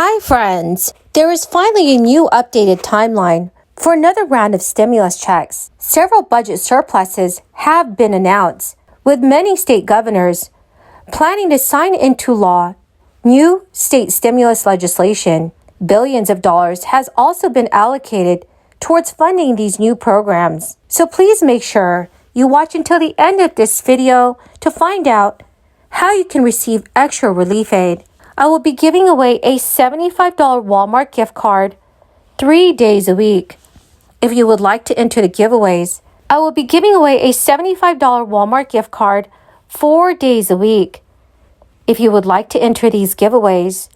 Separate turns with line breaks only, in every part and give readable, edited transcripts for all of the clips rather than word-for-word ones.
Hi friends! There is finally a new updated timeline for another round of stimulus checks. Several budget surpluses have been announced, with many state governors planning to sign into law new state stimulus legislation. Billions of dollars has also been allocated towards funding these new programs. So please make sure you watch until the end of this video to find out how you can receive extra relief aid. I will be giving away a $75 Walmart gift card 3 days a week. If you would like to enter the giveaways, I will be giving away a $75 Walmart gift card 4 days a week. If you would like to enter these giveaways,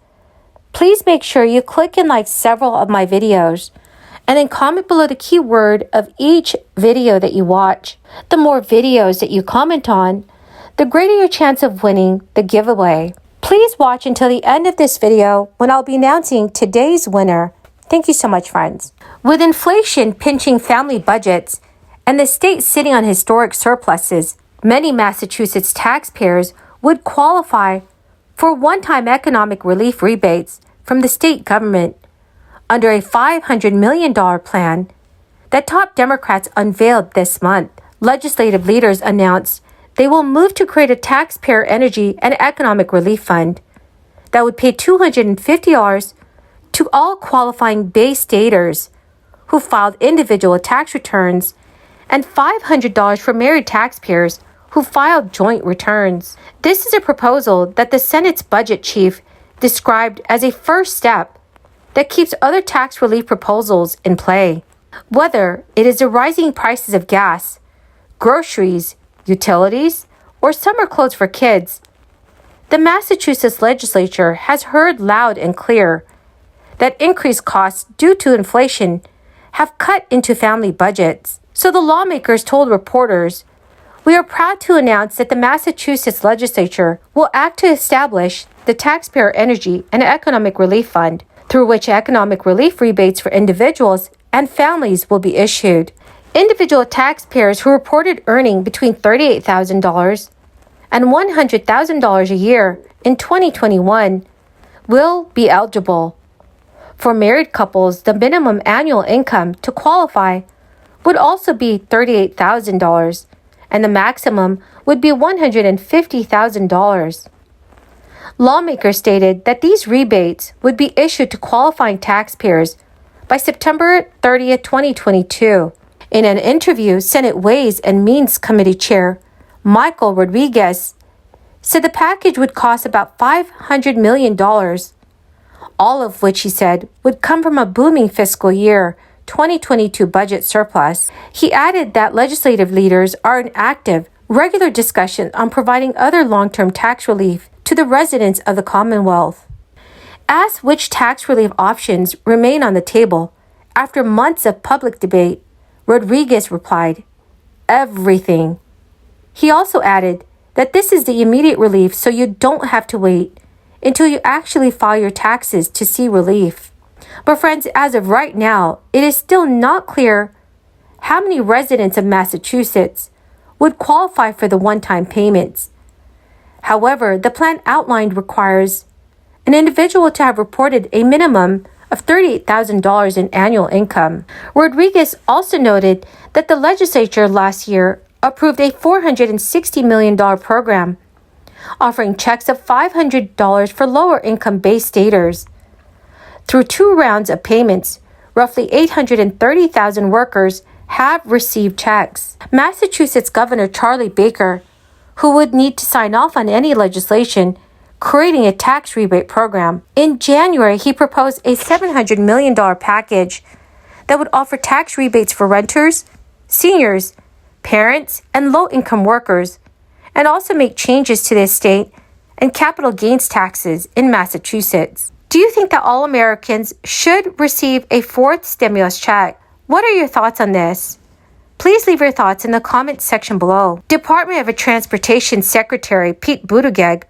please make sure you click and like several of my videos and then comment below the keyword of each video that you watch. The more videos that you comment on, the greater your chance of winning the giveaway. Please watch until the end of this video when I'll be announcing today's winner. Thank you so much, friends. With inflation pinching family budgets and the state sitting on historic surpluses, many Massachusetts taxpayers would qualify for one-time economic relief rebates from the state government under a $500 million plan that top Democrats unveiled this month. Legislative leaders announced they will move to create a taxpayer energy and economic relief fund that would pay $250 to all qualifying Bay Staters who filed individual tax returns and $500 for married taxpayers who filed joint returns. This is a proposal that the Senate's budget chief described as a first step that keeps other tax relief proposals in play. Whether it is the rising prices of gas, groceries, utilities, or summer clothes for kids, the Massachusetts legislature has heard loud and clear that increased costs due to inflation have cut into family budgets. So the lawmakers told reporters, "We are proud to announce that the Massachusetts legislature will act to establish the Taxpayer Energy and Economic Relief Fund, through which economic relief rebates for individuals and families will be issued. Individual taxpayers who reported earning between $38,000 and $100,000 a year in 2021 will be eligible. For married couples, the minimum annual income to qualify would also be $38,000, and the maximum would be $150,000. Lawmakers stated that these rebates would be issued to qualifying taxpayers by September 30th, 2022. In an interview, Senate Ways and Means Committee Chair Michael Rodriguez said the package would cost about $500 million, all of which, he said, would come from a booming fiscal year 2022 budget surplus. He added that legislative leaders are in active, regular discussion on providing other long-term tax relief to the residents of the Commonwealth. Asked which tax relief options remain on the table after months of public debate, Rodriguez replied, "Everything." He also added that this is the immediate relief, so you don't have to wait until you actually file your taxes to see relief. But friends, as of right now, it is still not clear how many residents of Massachusetts would qualify for the one-time payments. However, the plan outlined requires an individual to have reported a minimum of $38,000 in annual income. Rodriguez also noted that the legislature last year approved a $460 million program, offering checks of $500 for lower-income Bay Staters. Through 2 rounds of payments, roughly 830,000 workers have received checks. Massachusetts Governor Charlie Baker, who would need to sign off on any legislation creating a tax rebate program. In January, he proposed a $700 million package that would offer tax rebates for renters, seniors, parents, and low-income workers, and also make changes to the estate and capital gains taxes in Massachusetts. Do you think that all Americans should receive a 4th stimulus check? What are your thoughts on this? Please leave your thoughts in the comments section below. Department of Transportation Secretary Pete Buttigieg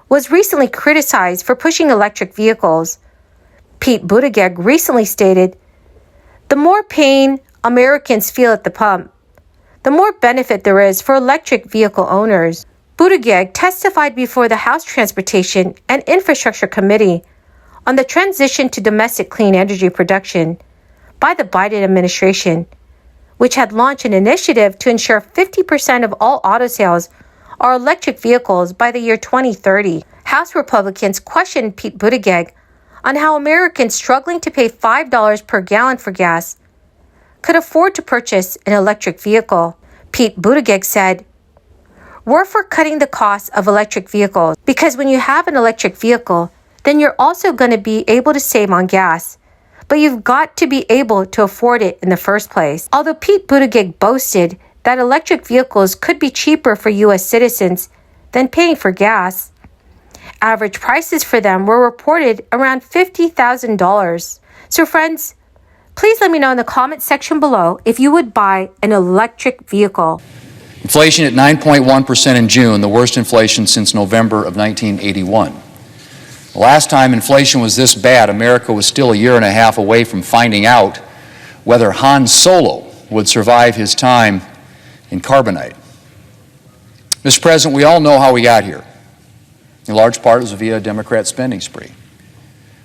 was recently criticized for pushing electric vehicles. Pete Buttigieg recently stated, "The more pain Americans feel at the pump, the more benefit there is for electric vehicle owners." Buttigieg testified before the House Transportation and Infrastructure Committee on the transition to domestic clean energy production by the Biden administration, which had launched an initiative to ensure 50% of all auto sales are electric vehicles by the year 2030. House Republicans questioned Pete Buttigieg on how Americans struggling to pay $5 per gallon for gas could afford to purchase an electric vehicle. Pete Buttigieg said, "We're for cutting the cost of electric vehicles because when you have an electric vehicle, then you're also going to be able to save on gas. But you've got to be able to afford it in the first place." Although Pete Buttigieg boasted that electric vehicles could be cheaper for U.S. citizens than paying for gas, average prices for them were reported around $50,000. So friends, please let me know in the comment section below if you would buy an electric vehicle.
Inflation at 9.1% in June, the worst inflation since November of 1981. The last time inflation was this bad, America was still a year and a half away from finding out whether Han Solo would survive his time in carbonite. Mr. President, we all know how we got here. In large part, it was via a Democrat spending spree.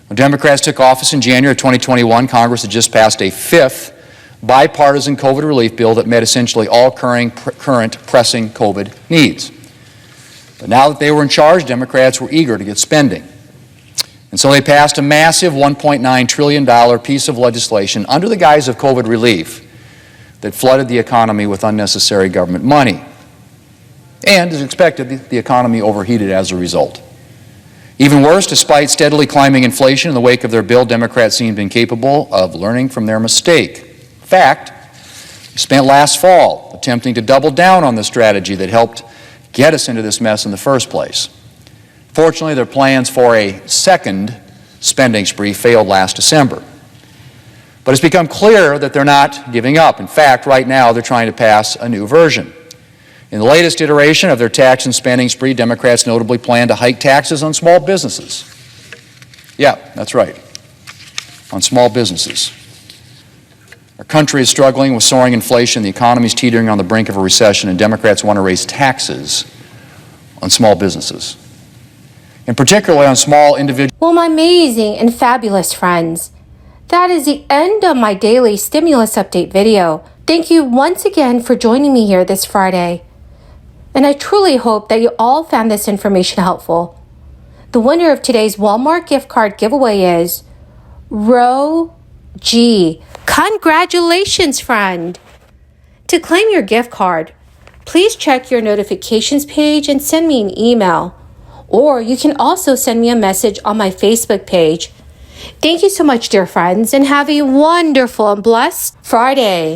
When Democrats took office in January of 2021, Congress had just passed a fifth bipartisan COVID relief bill that met essentially all current pressing COVID needs. But now that they were in charge, Democrats were eager to get spending. And so they passed a massive $1.9 trillion piece of legislation under the guise of COVID relief that flooded the economy with unnecessary government money. And, as expected, the economy overheated as a result. Even worse, despite steadily climbing inflation in the wake of their bill, Democrats seemed incapable of learning from their mistake. In fact, they spent last fall attempting to double down on the strategy that helped get us into this mess in the first place. Fortunately, their plans for a second spending spree failed last December. But it's become clear that they're not giving up. In fact, right now they're trying to pass a new version. In the latest iteration of their tax and spending spree, Democrats notably plan to hike taxes on small businesses. Yeah, that's right, on small businesses. Our country is struggling with soaring inflation, the economy is teetering on the brink of a recession, and Democrats want to raise taxes on small businesses, and particularly on small individuals.
Well, my amazing and fabulous friends, that is the end of my daily stimulus update video. Thank you once again for joining me here this Friday. And I truly hope that you all found this information helpful. The winner of today's Walmart gift card giveaway is Row G. Congratulations, friend! To claim your gift card, please check your notifications page and send me an email. Or you can also send me a message on my Facebook page. Thank you so much, dear friends, and have a wonderful and blessed Friday.